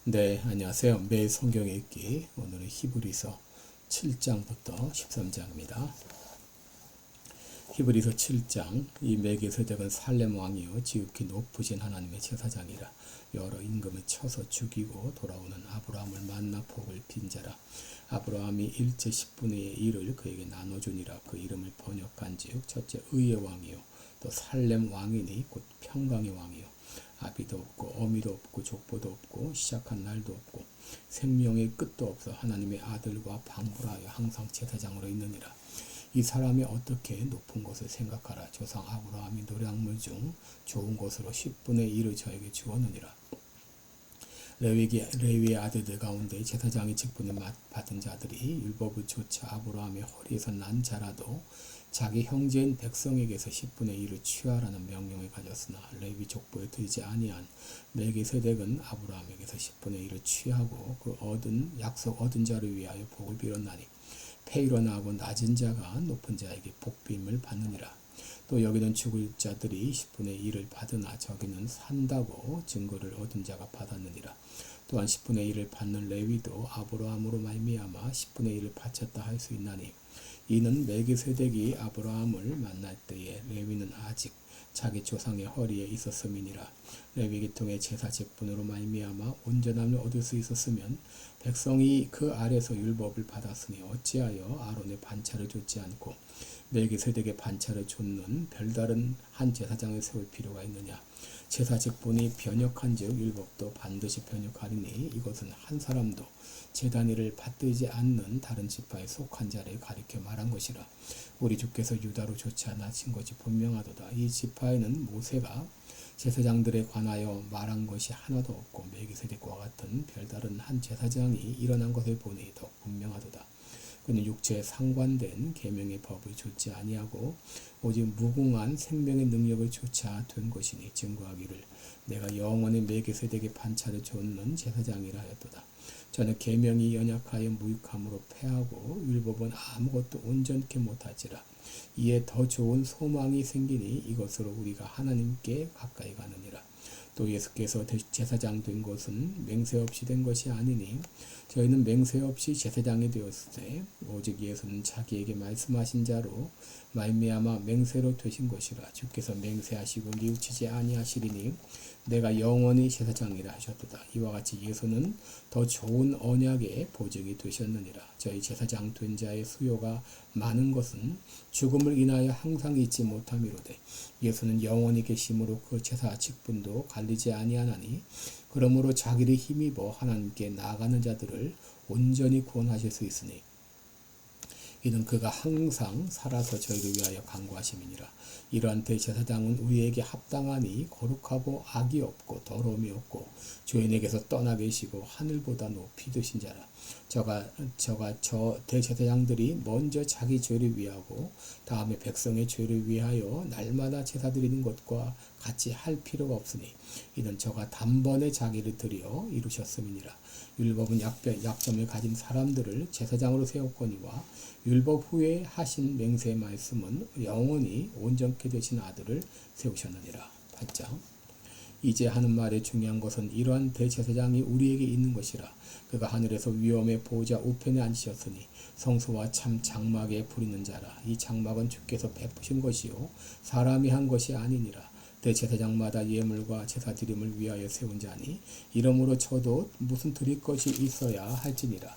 네, 안녕하세요. 매일 성경 읽기. 오늘은 히브리서 7장부터 13장입니다. 히브리서 7장. 이 멜기세덱은 살렘 왕이요 지극히 높으신 하나님의 제사장이라. 여러 임금을 쳐서 죽이고 돌아오는 아브라함을 만나 복을 빈 자라. 아브라함이 일제 10분의 1을 그에게 나눠주니라. 그 이름을 번역한 즉 첫째 의의 왕이요 또 살렘 왕이니 곧 평강의 왕이요 아비도 없고 어미도 없고 족보도 없고 시작한 날도 없고 생명의 끝도 없어 하나님의 아들과 방불하여 항상 제사장으로 있느니라. 이 사람이 어떻게 높은 것을 생각하라. 조상 아브라함이 노량물 중 좋은 것으로 10분의 1을 저에게 주었느니라. 레위의 아들들 가운데 제사장의 직분을 받은 자들이 율법을 조차 아브라함의 허리에서 난 자라도 자기 형제인 백성에게서 10분의 1을 취하라는 명령을 가졌으나 레위 족보에 들지 아니한 멜기세덱은 아브라함에게서 10분의 1을 취하고 그 약속 얻은 자를 위하여 복을 빌었나니 페이로나하고 낮은 자가 높은 자에게 복빔을 받느니라. 또 여기는 죽을 자들이 10분의 1을 받으나 저기는 산다고 증거를 얻은 자가 받았느니라. 또한 10분의 1을 받는 레위도 아브라함으로 말미암아 10분의 1을 바쳤다 할 수 있나니 이는 멜기세덱이 아브라함을 만날 때에 레위는 아직 자기 조상의 허리에 있었음이니라. 레위 계통의 제사 직분으로 말미암아 온전함을 얻을 수 있었으면 백성이 그 아래서 율법을 받았으니 어찌하여 아론의 반차를 줬지 않고 멜기세덱의 반차를 줬는 별다른 한 제사장을 세울 필요가 있느냐. 제사 직분이 변역한즉 율법도 반드시 변역하리니 이것은 한 사람도 제단 일을 받들지 않는 다른 지파에 속한 자를 가리켜 말한 것이라. 우리 주께서 유다로 좋지 않으신 것이 분명하도다. 이 지파에는 모세가 제사장들에 관하여 말한 것이 하나도 없고 멜기세덱과 같은 별다른 한 제사장이 일어난 것을 보니 더 분명하도다. 그는 육체에 상관된 계명의 법을 좇지 아니하고 오직 무궁한 생명의 능력을 좇아 된 것이니 증거하기를 내가 영원히 멜기세덱의 반차를 좇는 제사장이라 하였도다. 저는 계명이 연약하여 무익함으로 패하고 율법은 아무것도 온전케 못하지라. 이에 더 좋은 소망이 생기니 이것으로 우리가 하나님께 가까이 가느니라. 또 예수께서 제사장 된 것은 맹세 없이 된 것이 아니니 저희는 맹세 없이 제사장이 되었을 때 오직 예수는 자기에게 말씀하신 자로 말미암아 맹세로 되신 것이라. 주께서 맹세하시고 뉘우치지 아니하시리니 내가 영원히 제사장이라 하셨도다. 이와 같이 예수는 더 좋은 언약의 보증이 되셨느니라. 저희 제사장 된 자의 수요가 많은 것은 죽음을 인하여 항상 잊지 못함이로되 예수는 영원히 계심으로 그 제사 직분도 갈리지 아니하나니 그러므로 자기를 힘입어 하나님께 나아가는 자들을 온전히 구원하실 수 있으니 이는 그가 항상 살아서 저희를 위하여 간구하심이니라. 이러한 대제사장은 우리에게 합당하니 거룩하고 악이 없고 더러움이 없고 주인에게서 떠나 계시고 하늘보다 높이 드신 자라. 저 대제사장들이 먼저 자기 죄를 위하고 다음에 백성의 죄를 위하여 날마다 제사 드리는 것과 같이 할 필요가 없으니 이는 저가 단번에 자기를 드려 이루셨음이니라. 율법은 약점을 가진 사람들을 제사장으로 세웠거니와 율법 후에 하신 맹세의 말씀은 영원히 온전케 되신 아들을 세우셨느니라. 8장. 이제 하는 말의 중요한 것은 이러한 대제사장이 우리에게 있는 것이라. 그가 하늘에서 위엄의 보좌 우편에 앉으셨으니 성소와 참 장막에 부리는 자라. 이 장막은 주께서 베푸신 것이요 사람이 한 것이 아니니라. 대제사장마다 예물과 제사 드림을 위하여 세운 자니 이러므로 저도 무슨 드릴 것이 있어야 할지니라.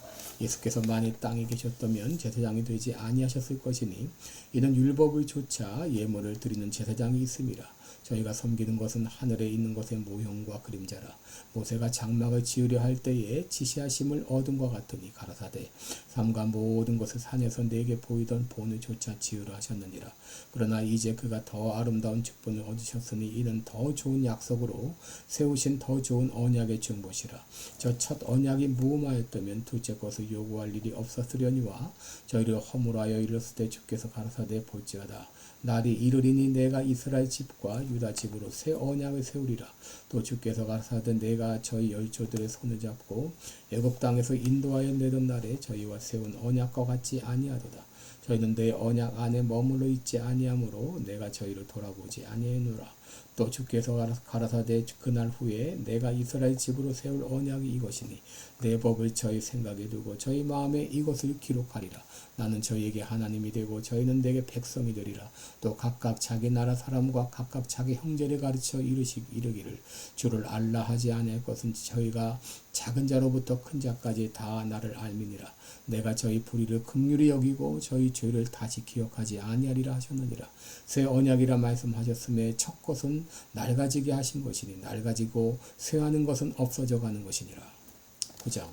예수께서 만일 땅에 계셨다면 제사장이 되지 아니하셨을 것이니 이는 율법을 조차 예물을 드리는 제사장이 있음이라. 저희가 섬기는 것은 하늘에 있는 것의 모형과 그림자라. 모세가 장막을 지으려 할 때에 지시하심을 얻은과 같으니 가라사대 삼가 모든 것을 산에서 내게 보이던 본을 조차 지으라 하셨느니라. 그러나 이제 그가 더 아름다운 직분을 얻으셨으니 이는 더 좋은 약속으로 세우신 더 좋은 언약의 중보시라. 저 첫 언약이 무음하였다면 둘째 것을 요구할 일이 없었으려니와 저희를 허물하여 이르렀을 때 주께서 가라사대 볼지어다 날이 이르리니 내가 이스라엘 집과 유다 집으로 새 언약을 세우리라. 또 주께서 가라사대 내가 저희 열조들의 손을 잡고 애굽 땅에서 인도하여 내던 날에 저희와 세운 언약과 같지 아니하도다. 저희는 내 언약 안에 머물러 있지 아니하므로 내가 저희를 돌아보지 아니하노라. 또 주께서 가라사대 그날 후에 내가 이스라엘 집으로 세울 언약이 이것이니 내 법을 저희 생각에 두고 저희 마음에 이것을 기록하리라. 나는 저희에게 하나님이 되고 저희는 내게 백성이 되리라. 또 각각 자기 나라 사람과 각각 자기 형제를 가르쳐 이르기를 주를 알라 하지 아니할 것은 저희가 작은 자로부터 큰 자까지 다 나를 알미니라. 내가 저희 불의를 긍휼히 여기고 저희 죄를 다시 기억하지 아니하리라 하셨느니라. 새 언약이라 말씀하셨음에 첫 것은 낡아지게 하신 것이니 낡아지고 쇠하는 것은 없어져 가는 것이니라. 9장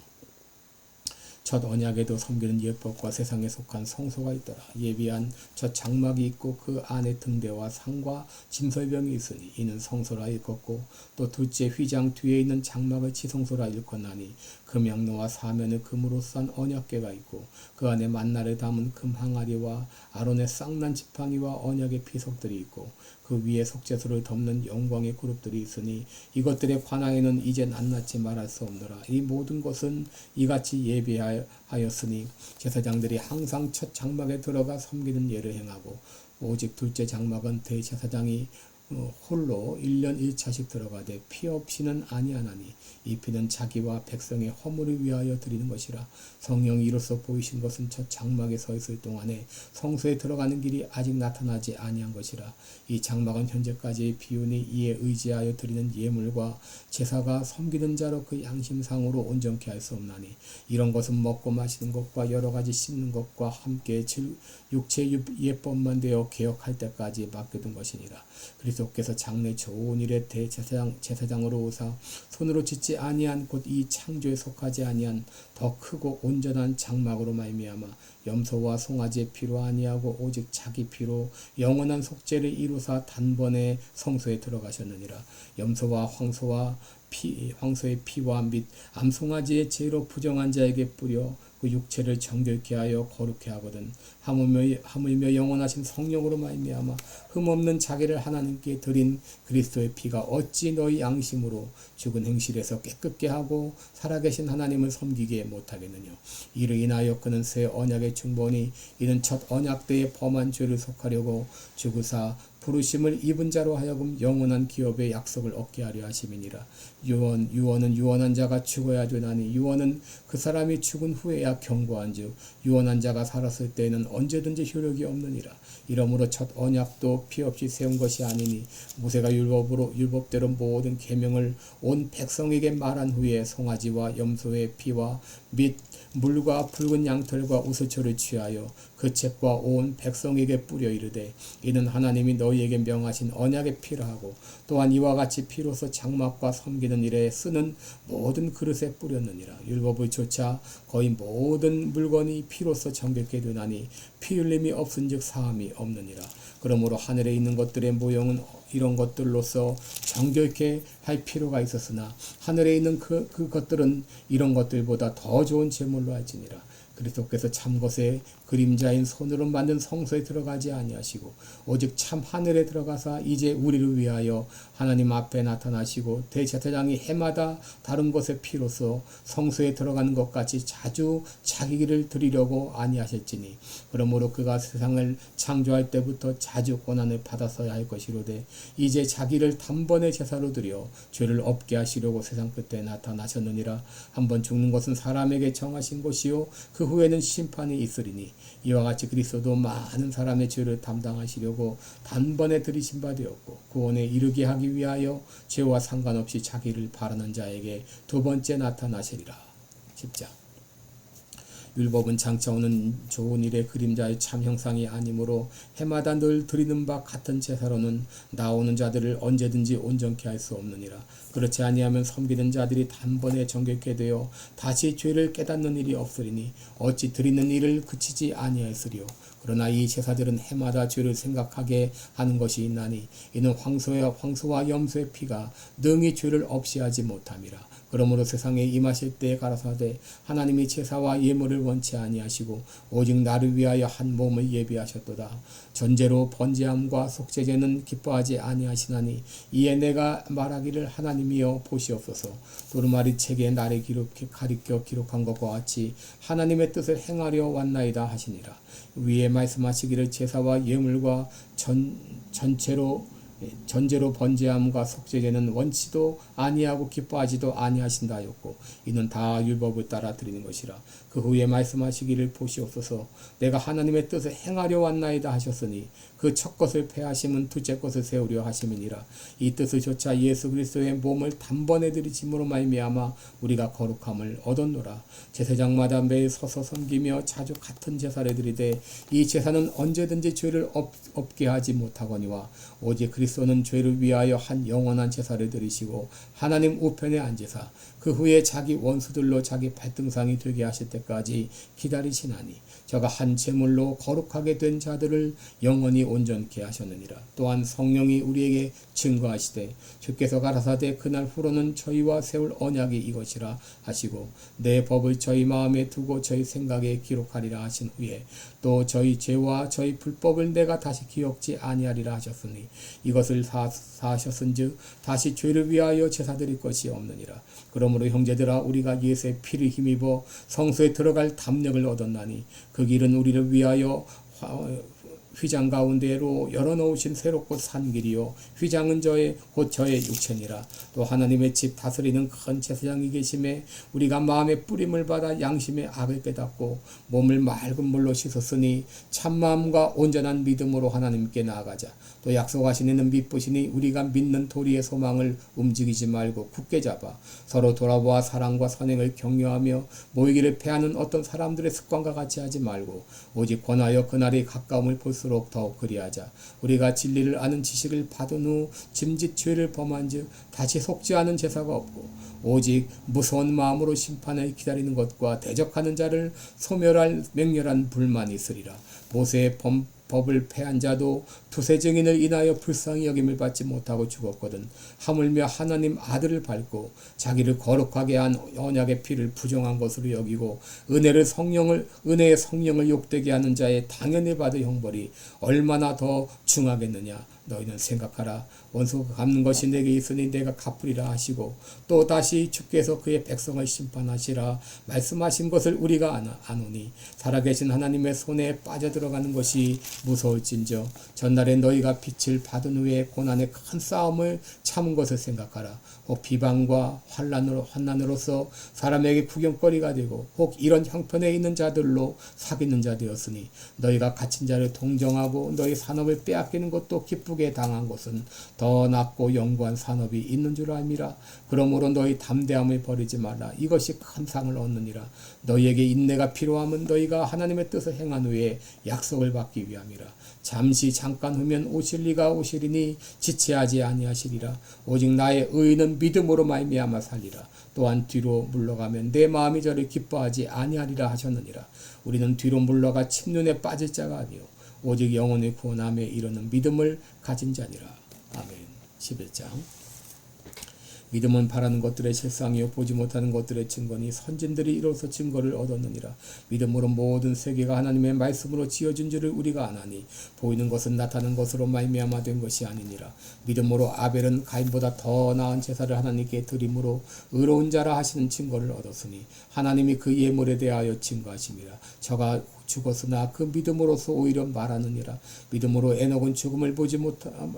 첫 언약에도 섬기는 예법과 세상에 속한 성소가 있더라. 예비한 첫 장막이 있고 그 안에 등대와 상과 진설병이 있으니 이는 성소라 일컫고 또 둘째 휘장 뒤에 있는 장막을 지성소라 일컫나니 금양로와 사면을 금으로 싼 언약궤가 있고 그 안에 만나를 담은 금 항아리와 아론의 쌍난 지팡이와 언약의 피석들이 있고 그 위에 속죄소를 덮는 영광의 그룹들이 있으니 이것들의 관하에는 이제 낱낱이 말할 수 없노라. 이 모든 것은 이같이 예비하였으니 제사장들이 항상 첫 장막에 들어가 섬기는 예를 행하고 오직 둘째 장막은 대제사장이 홀로 1년 1차씩 들어가되 피 없이는 아니하나니 이 피는 자기와 백성의 허물을 위하여 드리는 것이라. 성령이 이로써 보이신 것은 첫 장막에 서 있을 동안에 성소에 들어가는 길이 아직 나타나지 아니한 것이라. 이 장막은 현재까지의 비운이 이에 의지하여 드리는 예물과 제사가 섬기는 자로 그 양심상으로 온전케 할 수 없나니 이런 것은 먹고 마시는 것과 여러 가지 씻는 것과 함께 육체 예법만 되어 개혁할 때까지 맡겨둔 것이니라. 그리스도께서 장래 좋은 일에 대제사장으로 오사 손으로 짓지 아니한 곧 이 창조에 속하지 아니한 더 크고 온전한 장막으로 말미암아 염소와 송아지의 피로 아니하고 오직 자기 피로 영원한 속죄를 이루사 단번에 성소에 들어가셨느니라. 염소와 황소의 피와 및 암송아지의 죄로 부정한 자에게 뿌려 그 육체를 정결케 하여 거룩케 하거든 하물며 영원하신 성령으로 말미암아 흠없는 자기를 하나님께 드린 그리스도의 피가 어찌 너희 양심으로 죽은 행실에서 깨끗게 하고 살아계신 하나님을 섬기게 못하겠느냐. 이를 인하여 그는 새 언약의 중보니 이는 첫 언약 때의 범한 죄를 속하려고 죽으사 부르심을 입은 자로 하여금 영원한 기업의 약속을 얻게 하려 하심이니라. 유언은 유언한 자가 죽어야 되나니 유언은 그 사람이 죽은 후에야 경고한즉 유언한 자가 살았을 때에는 언제든지 효력이 없느니라. 이러므로 첫 언약도 피 없이 세운 것이 아니니 모세가 율법대로 모든 계명을 온 백성에게 말한 후에 송아지와 염소의 피와 및 물과 붉은 양털과 우슬초를 취하여 그 책과 온 백성에게 뿌려 이르되 이는 하나님이 너희에게 명하신 언약의 피라 하고 또한 이와 같이 피로서 장막과 섬기는 일에 쓰는 모든 그릇에 뿌렸느니라. 율법을 조차 거의 모든 물건이 피로서 정결케 되나니 피 흘림이 없은즉 사함이 없느니라. 그러므로 하늘에 있는 것들의 모형은 이런 것들로서 정결케 할 필요가 있었으나 하늘에 있는 그 것들은 이런 것들보다 더 좋은 제물로 할지니라. 그리스도께서 참것의 그림자인 손으로 만든 성소에 들어가지 아니하시고 오직 참 하늘에 들어가사 이제 우리를 위하여 하나님 앞에 나타나시고 대제사장이 해마다 다른 것의 피로서 성소에 들어가는 것 같이 자주 자기 길을 드리려고 아니하셨지니 그러므로 그가 세상을 창조할 때부터 자주 고난을 받았어야 할 것이로되 이제 자기를 단번에 제사로 드려 죄를 없게 하시려고 세상 끝에 나타나셨느니라. 한번 죽는 것은 사람에게 정하신 것이요 그 후에는 심판이 있으리니 이와 같이 그리스도도 많은 사람의 죄를 담당하시려고 단번에 들이신 바 되었고 구원에 이르게 하기 위하여 죄와 상관없이 자기를 바라는 자에게 두 번째 나타나시리라. 10장 율법은 장차 오는 좋은 일의 그림자의 참 형상이 아니므로 해마다 늘 드리는 바 같은 제사로는 나오는 자들을 언제든지 온전케 할 수 없느니라. 그렇지 아니하면 섬기는 자들이 단번에 정결케 되어 다시 죄를 깨닫는 일이 없으리니 어찌 드리는 일을 그치지 아니하였으리요. 그러나 이 제사들은 해마다 죄를 생각하게 하는 것이 있나니 이는 황소와 염소의 피가 능히 죄를 없이 하지 못함이라. 그러므로 세상에 임하실 때에 가라사대 하나님이 제사와 예물을 원치 아니하시고 오직 나를 위하여 한 몸을 예비하셨도다. 전제로 번제함과 속죄제는 기뻐하지 아니하시나니 이에 내가 말하기를 하나님이여 보시옵소서. 두루마리 책에 나를 가리켜 기록한 것과 같이 하나님의 뜻을 행하려 왔나이다 하시니라. 위에 말씀하시기를 제사와 예물과 전제로 번제함과 속죄제는 원치도 아니하고 기뻐하지도 아니하신다 하였고 이는 다 율법을 따라 드리는 것이라. 그 후에 말씀하시기를 보시옵소서 내가 하나님의 뜻을 행하려 왔나이다 하셨으니 그 첫 것을 폐하심은 둘째 것을 세우려 하심이니라. 이 뜻을 조차 예수 그리스도의 몸을 단번에 드리심으로 말미암아 우리가 거룩함을 얻었노라. 제사장마다 매일 서서 섬기며 자주 같은 제사를 드리되 이 제사는 언제든지 죄를 없게 하지 못하거니와 오직 그리스도는 죄를 위하여 한 영원한 제사를 드리시고 하나님 우편에 앉으사 그 후에 자기 원수들로 자기 발등상이 되게 하실 때까지 기다리시나니 저가 한 제물로 거룩하게 된 자들을 영원히 온전케 하셨느니라. 또한 성령이 우리에게 증거하시되 주께서 가라사대 그날 후로는 저희와 세울 언약이 이것이라 하시고 내 법을 저희 마음에 두고 저희 생각에 기록하리라 하신 후에 또 저희 죄와 저희 불법을 내가 다시 기억지 아니하리라 하셨으니 이것을 사하셨은즉 다시 죄를 위하여 제사 드릴 것이 없느니라. 그러므로 형제들아 우리가 예수의 피를 힘입어 성소에 들어갈 담력을 얻었나니 그 길은 우리를 위하여 휘장 가운데로 열어놓으신 새롭고 산 길이요 휘장은 곧 저의 육체니라. 또 하나님의 집 다스리는 큰 제사장이 계심에 우리가 마음의 뿌림을 받아 양심의 악을 깨닫고 몸을 맑은 물로 씻었으니 참마음과 온전한 믿음으로 하나님께 나아가자. 또 약속하신 이는 믿으시니 우리가 믿는 도리의 소망을 움직이지 말고 굳게 잡아 서로 돌아보아 사랑과 선행을 격려하며 모이기를 패하는 어떤 사람들의 습관과 같이 하지 말고 오직 권하여 그날이 가까움을 볼수록 더욱 그리하자. 우리가 진리를 아는 지식을 받은 후 짐짓 죄를 범한즉 다시 속지 않은 제사가 없고 오직 무서운 마음으로 심판을 기다리는 것과 대적하는 자를 소멸할 맹렬한 불만이 있으리라. 모세의 법을 패한 자도 두세 증인을 인하여 불쌍히 여김을 받지 못하고 죽었거든. 하물며 하나님 아들을 밟고 자기를 거룩하게 한 언약의 피를 부정한 것으로 여기고 은혜의 성령을 욕되게 하는 자의 당연히 받을 형벌이 얼마나 더 중하겠느냐. 너희는 생각하라. 원수가 갚는 것이 내게 있으니 내가 갚으리라 하시고 또 다시 주께서 그의 백성을 심판하시라 말씀하신 것을 우리가 아노니 살아계신 하나님의 손에 빠져들어가는 것이 무서울진저 전날에 너희가 빛을 받은 후에 고난의 큰 싸움을 참은 것을 생각하라. 혹 비방과 환난으로서 사람에게 구경거리가 되고 혹 이런 형편에 있는 자들로 사귀는 자 되었으니 너희가 갇힌 자를 동정하고 너희 산업을 빼앗기는 것도 기쁘게 당한 것은 더 낫고 영구한 산업이 있는 줄 알미라. 그러므로 너희 담대함을 버리지 말라. 이것이 큰 상을 얻느니라. 너희에게 인내가 필요함은 너희가 하나님의 뜻을 행한 후에 약속을 받기 위함이라. 잠깐 후면 오실 리가 오시리니 지체하지 아니하시리라. 오직 나의 의는 믿음으로 말미암아 살리라. 또한 뒤로 물러가면 내 마음이 저를 기뻐하지 아니하리라 하셨느니라. 우리는 뒤로 물러가 침륜에 빠질 자가 아니요 오직 영혼의 구원함에 이르는 믿음을 가진 자니라. 아멘. 11장. 믿음은 바라는 것들의 실상이요 보지 못하는 것들의 증거니 선진들이 이로써 증거를 얻었느니라. 믿음으로 모든 세계가 하나님의 말씀으로 지어진 줄을 우리가 아나니 보이는 것은 나타나는 것으로 말미암아 된 것이 아니니라. 믿음으로 아벨은 가인보다 더 나은 제사를 하나님께 드림으로 의로운 자라 하시는 증거를 얻었으니 하나님이 그 예물에 대하여 증거하심이라. 저가 죽었으나 그 믿음으로서 오히려 말하느니라. 믿음으로 에녹은 죽음을 보지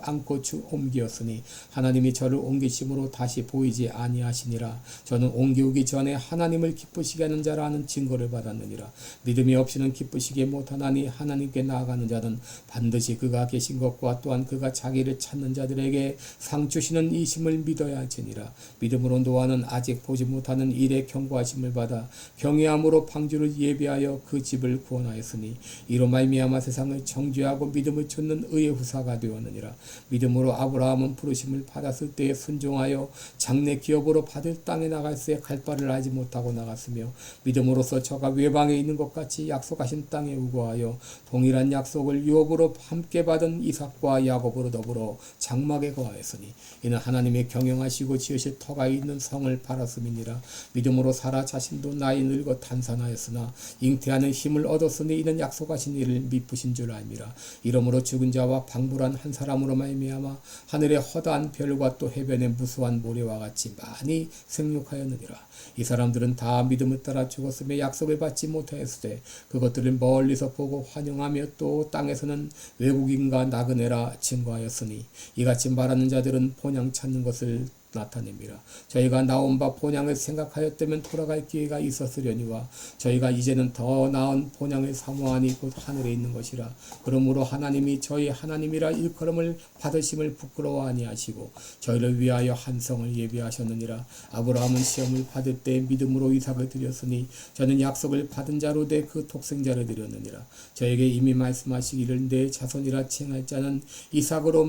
않고 옮기었으니 하나님이 저를 옮기심으로 다시 보이지 아니하시니라. 저는 옮기우기 전에 하나님을 기쁘시게 하는 자라는 증거를 받았느니라. 믿음이 없이는 기쁘시게 못하나니 하나님께 나아가는 자는 반드시 그가 계신 것과 또한 그가 자기를 찾는 자들에게 상 주시는 이심을 믿어야 할지니라. 믿음으로 노아는 아직 보지 못하는 일에 경고하심을 받아 경외함으로 방주를 예비하여 그 집을 구원하였으니 이로 말미암아 세상을 정죄하고 믿음을 쫓는 의의 후사가 되었느니라. 믿음으로 아브라함은 부르심을 받았을 때에 순종하여 장래 기업으로 받을 땅에 나갈새 갈 바를 알지 못하고 나갔으며 믿음으로써 저가 외방에 있는 것 같이 약속하신 땅에 우거하여 동일한 약속을 유업으로 함께 받은 이삭과 야곱으로 더불어 장막에 거하였으니 이는 하나님의 경영하시고 지으실 터가 있는 성을 바랐음이니라. 믿음으로 사라 자신도 나이 늙어 탄산하였으나 잉태하는 힘을 얻어 얻었으니 이는 약속하신 이를 미쁘신 줄 알미라. 이러므로 죽은 자와 방불한 한 사람으로 말미암아 하늘의 허다한 별과 또 해변의 무수한 모래와 같이 많이 생육하였느니라. 이 사람들은 다 믿음을 따라 죽었으며 약속을 받지 못하였으되 그것들을 멀리서 보고 환영하며 또 땅에서는 외국인과 나그네라 증거하였으니 이같이 말하는 자들은 본향 찾는 것을 나타냅니다. 저희가 나온 바 본향을 생각하였다면 돌아갈 기회가 있었으려니와 저희가 이제는 더 나은 본향을 사모하니 곧 하늘에 있는 것이라. 그러므로 하나님이 저희 하나님이라 일컬음을 받으심을 부끄러워 아니하시고 저희를 위하여 한 성을 예비하셨느니라. 아브라함은 시험을 받을 때 믿음으로 이삭을 드렸으니 저는 약속을 받은 자로 내 그 독생자를 드렸느니라. 저에게 이미 말씀하시기를 내 자손이라 칭할 자는 이삭으로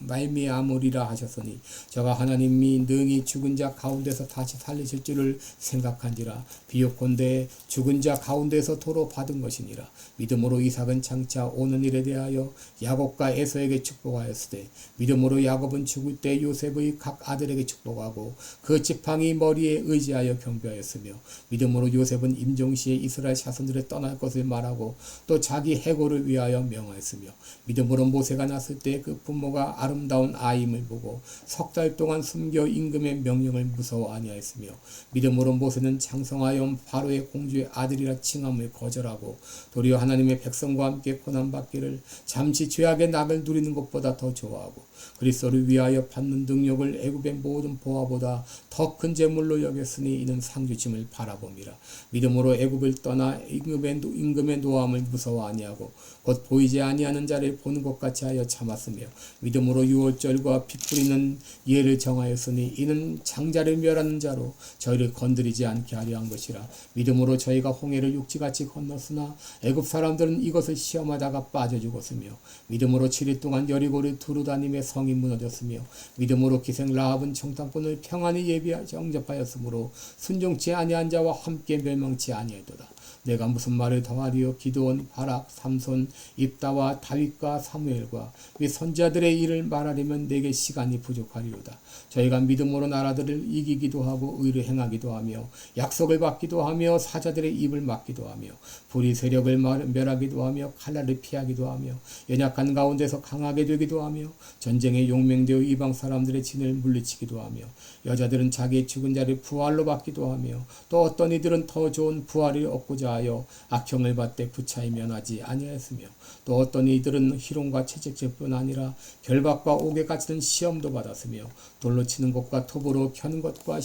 말미암으리라 하셨으니 저가 하나님이 능히 죽은 자 가운데서 다시 살리실 줄을 생각한지라. 비옵건대 죽은 자 가운데서 도로 받은 것이니라. 믿음으로 이삭은 장차 오는 일에 대하여 야곱과 에서에게 축복하였으되 믿음으로 야곱은 죽을 때 요셉의 각 아들에게 축복하고 그 지팡이 머리에 의지하여 경배하였으며 믿음으로 요셉은 임종시에 이스라엘 자손들을 떠날 것을 말하고 또 자기 해고를 위하여 명하였으며 믿음으로 모세가 났을 때 그 부모가 아름다운 아임을 보고 석 달 동안 숨겨 임금의 명령을 무서워 아니하였으며 믿음으로 모세는 장성하여 바로의 공주의 아들이라 칭함을 거절하고 도리어 하나님의 백성과 함께 고난받기를 잠시 죄악의 낙을 누리는 것보다 더 좋아하고 그리스도를 위하여 받는 능력을 애굽의 모든 보화보다 더 큰 재물로 여겼으니 이는 상주심을 바라봅니다. 믿음으로 애굽을 떠나 임금의 노함을 무서워 아니하고 곧 보이지 아니하는 자를 보는 것 같이 하여 참았으며 믿음으로 유월절과 피 뿌리는 예를 정하였으니 이는 장자를 멸하는 자로 저희를 건드리지 않게 하려 한 것이라. 믿음으로 저희가 홍해를 육지같이 건넜으나 애굽 사람들은 이것을 시험하다가 빠져 죽었으며 믿음으로 7일 동안 여리고를 두루다니며 성이 무너졌으며 믿음으로 기생 라합은 정탐꾼을 평안히 영접하였으므로 순종치 아니한 자와 함께 멸망치 아니하도다. 내가 무슨 말을 더하리요. 기드온, 바락, 삼손, 입다와 다윗과 사무엘과 이 선지자들의 일을 말하려면 내게 시간이 부족하리로다. 저희가 믿음으로 나라들을 이기기도 하고 의를 행하기도 하며 약속을 받기도 하며 사자들의 입을 막기도 하며 불의 세력을 멸하기도 하며 칼날을 피하기도 하며 연약한 가운데서 강하게 되기도 하며 전쟁에 용맹되어 이방 사람들의 진을 물리치기도 하며 여자들은 자기의 죽은 자를 부활로 받기도 하며 또 어떤 이들은 더 좋은 부활을 얻고자 하여 악형을 받되 부차히 면하지 아니하였으며 또 어떤 이들은 희롱과 채찍질뿐 아니라 결박과 옥에 갇히는 시험도 받았으며 돌로 치는 것과 톱으로 켜는 것과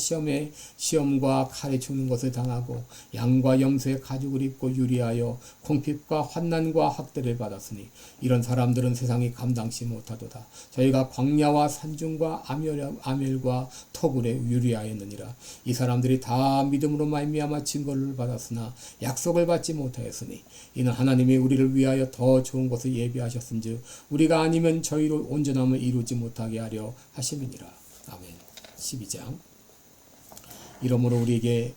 시험과 칼에 죽는 것을 당하고 양과 염소의 가죽을 입고 유리하여 궁핍과 환난과 학대를 받았으니 이런 사람들은 세상이 감당치 못하도다. 저희가 광야와 산중과 아멜과 토굴에 유리하였느니라. 이 사람들이 다 믿음으로 말미암아 증거를 받았으나 약속을 받지 못하였으니 이는 하나님이 우리를 위하여 더 좋은 것을 예비하셨은즉 우리가 아니면 저희로 온전함을 이루지 못하게 하려 하심이니라. 아멘. 12장. 이러므로 우리에게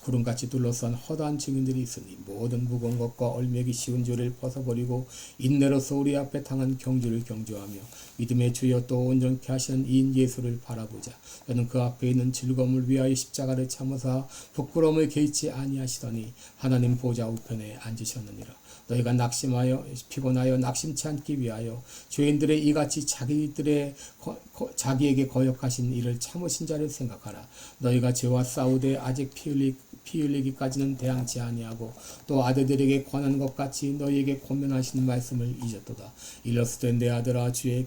구름같이 둘러싼 허다한 증인들이 있으니 모든 무거운 것과 얼매기 쉬운 죄를 벗어버리고 인내로서 우리 앞에 당한 경주를 경주하며 믿음의 주여 또 온전케 하시는 이인 예수를 바라보자. 저는 그 앞에 있는 즐거움을 위하여 십자가를 참으사 부끄러움을 개의치 아니하시더니 하나님 보좌 우편에 앉으셨느니라. 너희가 낙심하여 피곤하여 낙심치 않기 위하여 죄인들의 이같이 자기에게 거역하신 일을 참으신 자를 생각하라. 너희가 죄와 싸우되 아직 피 흘리기까지는 대항치 아니하고 또 아들들에게 권한 것 같이 너희에게 권면하시는 말씀을 잊었도다. 일러스되 내 아들아 주의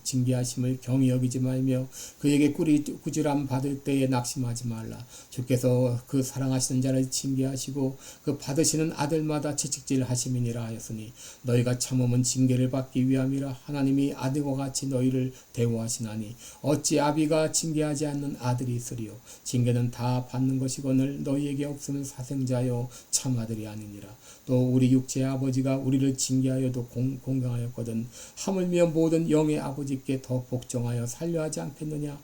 징계하심을 경히 여기지 말며 그에게 꾸지람 받을 때에 낙심하지 말라. 주께서 그 사랑하시는 자를 징계하시고 그 받으시는 아들마다 채찍질 하심이니라 하였으니 너희가 참음은 징계를 받기 위함이라. 하나님이 아들과 같이 너희를 대우하시나니 어찌 아비가 징계하지 않는 아들이 있으리요. 징계는 다 받는 것이거늘 너희에게 없으면 사생자여 참 아들이 아니니라. 또 우리 육체의 아버지가 우리를 징계하여도 공경하였거든 하물며 모든 영의 아버지께 더 복종하여 살려하지 않겠느냐.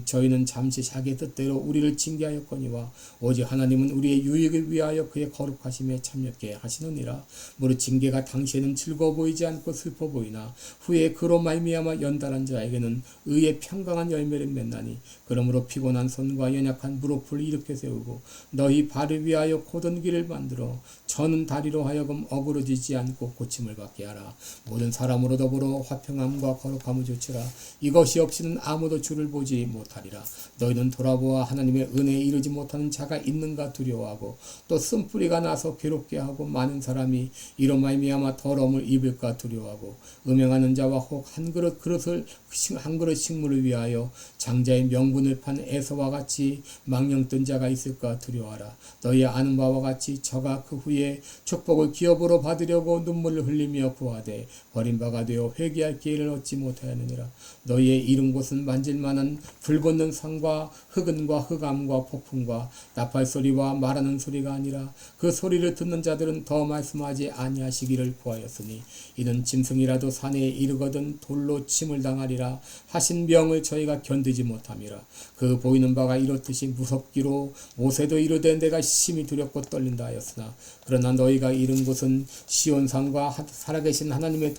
저희는 잠시 자기 뜻대로 우리를 징계하였거니와 오직 하나님은 우리의 유익을 위하여 그의 거룩하심에 참여케 하시느니라. 무릇 징계가 당시에는 즐거워 보이지 않고 슬퍼 보이나 후에 그로 말미암아 연단한 자에게는 의의 평강한 열매를 맺나니 그러므로 피곤한 손과 연약한 무릎을 일으켜 세우고 너희 발을 위하여 곧은 길을 만들어 저는 다리로 하여금 어그러지지 않고 고침을 받게 하라. 모든 사람으로 더불어 화평함과 거룩함을 조치라. 이것이 없이는 아무도 주를 보지 못하리라. 너희는 돌아보아 하나님의 은혜에 이르지 못하는 자가 있는가 두려워하고 또 쓴뿌리가 나서 괴롭게 하고 많은 사람이 이로 말미암아 더러움을 입을까 두려워하고 음행하는 자와 혹 한 그릇 식물을 위하여 장자의 명분을 판 에서와 같이 망령뜬 자가 있을까 두려워하라. 너희 아는 바와 같이 저가 그 후에 축복을 기업으로 받으려고 눈물을 흘리며 구하되 버림바가 되어 회개할 기회를 얻지 못하였느니라. 너희의 이른 곳은 만질만한 불붙는 산과 흑은과 흑암과 폭풍과 나팔소리와 말하는 소리가 아니라 그 소리를 듣는 자들은 더 말씀하지 아니하시기를 구하였으니 이는 짐승이라도 산에 이르거든 돌로 침을 당하리라 하신 명을 저희가 견디지 못함이라. 그 보이는 바가 이렇듯이 무섭기로 모세도 이르되 내가 심히 두렵고 떨린다 하였으나 그러나 너희가 이른 곳은 시온산과 살아계신 하나님의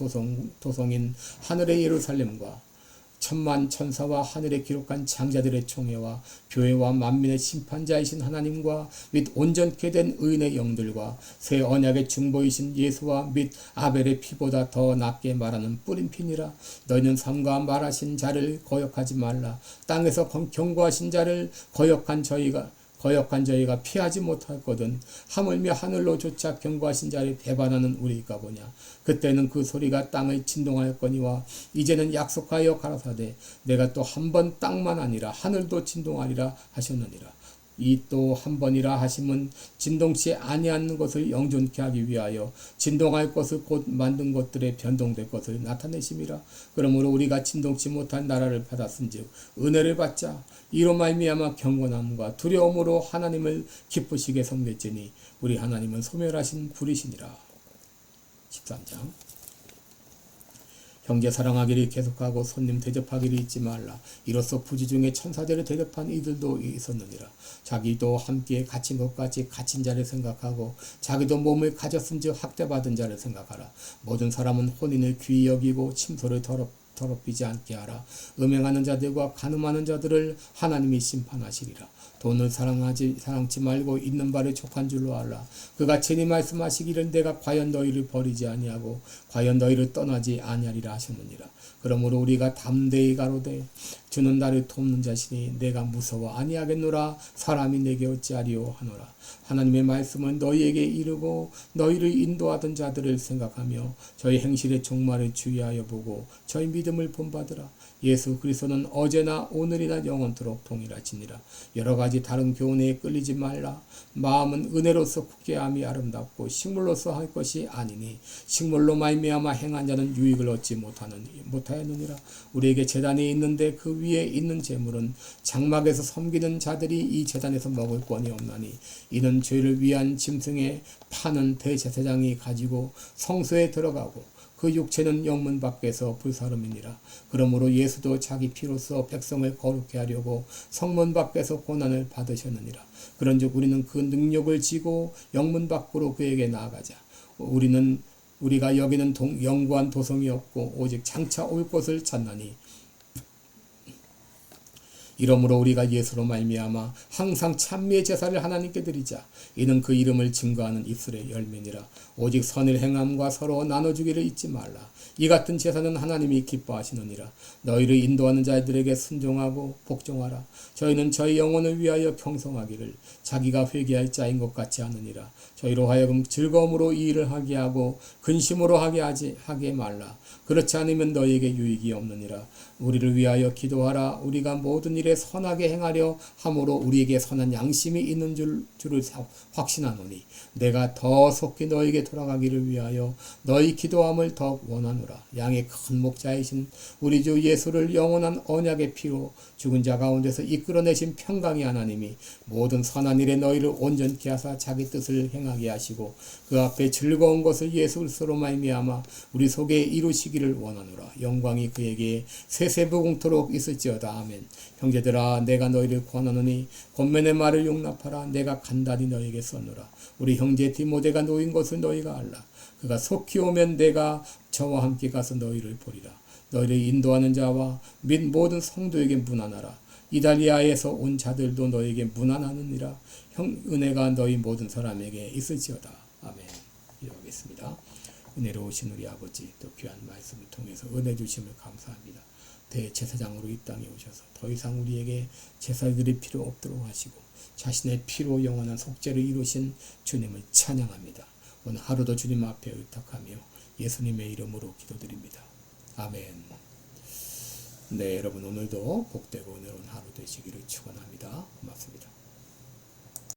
도성인 하늘의 예루살렘과 천만 천사와 하늘에 기록한 장자들의 총회와 교회와 만민의 심판자이신 하나님과 및 온전케 된 의인의 영들과 새 언약의 중보이신 예수와 및 아벨의 피보다 더 낫게 말하는 뿌린 피니라. 너희는 삼가 말하신 자를 거역하지 말라. 땅에서 경고하신 자를 거역한 저희가 피하지 못할거든 하물며 하늘로조차 경고하신 자를 배반하는 우리가 보냐. 그때는 그 소리가 땅을 진동하였거니와 이제는 약속하여 가라사대 내가 또 한 번 땅만 아니라 하늘도 진동하리라 하셨느니라. 이 또 한 번이라 하심은 진동치 아니하는 것을 영존케 하기 위하여 진동할 것을 곧 만든 것들의 변동될 것을 나타내심이라. 그러므로 우리가 진동치 못한 나라를 받았은즉 은혜를 받자. 이로 말미암아 경건함과 두려움으로 하나님을 기쁘시게 섬겼으니 우리 하나님은 소멸하신 불이시니라. 13장. 형제 사랑하기를 계속하고 손님 대접하기를 잊지 말라. 이로써 부지 중에 천사들을 대접한 이들도 있었느니라. 자기도 함께 갇힌 것 같이 갇힌 자를 생각하고 자기도 몸을 가졌은즉 학대받은 자를 생각하라. 모든 사람은 혼인을 귀히 여기고 침소를 더럽히지 않게 하라. 음행하는 자들과 간음하는 자들을 하나님이 심판하시리라. 돈을 사랑치 말고 있는 바를 족한 줄로 알라. 그가 친히 말씀하시기를 내가 과연 너희를 버리지 아니하고 과연 너희를 떠나지 아니하리라 하셨느니라. 그러므로 우리가 담대히 가로되 주는 나를 돕는 자시니 내가 무서워 아니하겠노라. 사람이 내게 어찌하리요 하노라. 하나님의 말씀은 너희에게 이르고 너희를 인도하던 자들을 생각하며 저희 행실의 종말을 주의하여 보고 저희 믿음을 본받으라. 예수 그리스도는 어제나 오늘이나 영원토록 동일하시니라. 여러 가지 다른 교훈에 끌리지 말라. 마음은 은혜로서 굳게함이 아름답고 식물로서 할 것이 아니니 식물로 말미암아 행한 자는 유익을 얻지 못하였느니라. 우리에게 제단이 있는데 그 위에 있는 제물은 장막에서 섬기는 자들이 이 제단에서 먹을 권이 없나니 이는 죄를 위한 짐승의 파는 대제사장이 가지고 성소에 들어가고 그 육체는 영문 밖에서 불사름이니라. 그러므로 예수도 자기 피로써 백성을 거룩케 하려고 성문 밖에서 고난을 받으셨느니라. 그런즉 우리는 그 능력을 지고 영문 밖으로 그에게 나아가자. 우리가 여기는 영구한 도성이 없고 오직 장차 올 것을 찾나니 이러므로 우리가 예수로 말미암아 항상 찬미의 제사를 하나님께 드리자. 이는 그 이름을 증거하는 입술의 열매니라. 오직 선을 행함과 서로 나눠주기를 잊지 말라. 이 같은 제사는 하나님이 기뻐하시느니라. 너희를 인도하는 자들에게 순종하고 복종하라. 저희는 저희 영혼을 위하여 경성하기를 자기가 회개할 자인 것 같지 않으니라. 저희로 하여금 즐거움으로 이 일을 하게 하고 근심으로 하게 말라. 그렇지 않으면 너희에게 유익이 없느니라. 우리를 위하여 기도하라. 우리가 모든 일에 선하게 행하려 함으로 우리에게 선한 양심이 있는 줄을 확신하노니 내가 더 속히 너에게 돌아가기를 위하여 너희 기도함을 더욱 원하노라. 양의 큰 목자이신 우리 주 예수를 영원한 언약의 피로 죽은 자 가운데서 이끌어내신 평강의 하나님이 모든 선한 일에 너희를 온전케 하사 자기 뜻을 행하게 하시고 그 앞에 즐거운 것을 예수 그리스도로 말미암아 우리 속에 이루시기를 원하노라. 영광이 그에게 세세무궁토록 있을지어다. 아멘. 형제들아 내가 너희를 권하노니 권면의 말을 용납하라. 내가 간단히 너희에게 썼노라. 우리 형제 디모데가 놓인 것을 너희가 알라. 그가 속히 오면 내가 저와 함께 가서 너희를 보리라. 너희를 인도하는 자와 및 모든 성도에게 문안하라. 이달리아에서 온 자들도 너에게 문안하느니라. 은혜가 너희 모든 사람에게 있을지어다. 아멘. 기도하겠습니다. 은혜로우신 우리 아버지, 또 귀한 말씀을 통해서 은혜 주심을 감사합니다. 대제사장으로 이 땅에 오셔서 더 이상 우리에게 제사 드릴 필요 없도록 하시고 자신의 피로 영원한 속죄를 이루신 주님을 찬양합니다. 오늘 하루도 주님 앞에 의탁하며 예수님의 이름으로 기도드립니다. 아멘. 네, 여러분 오늘도 복되고 은혜로운 하루 되시기를 축원합니다. 고맙습니다.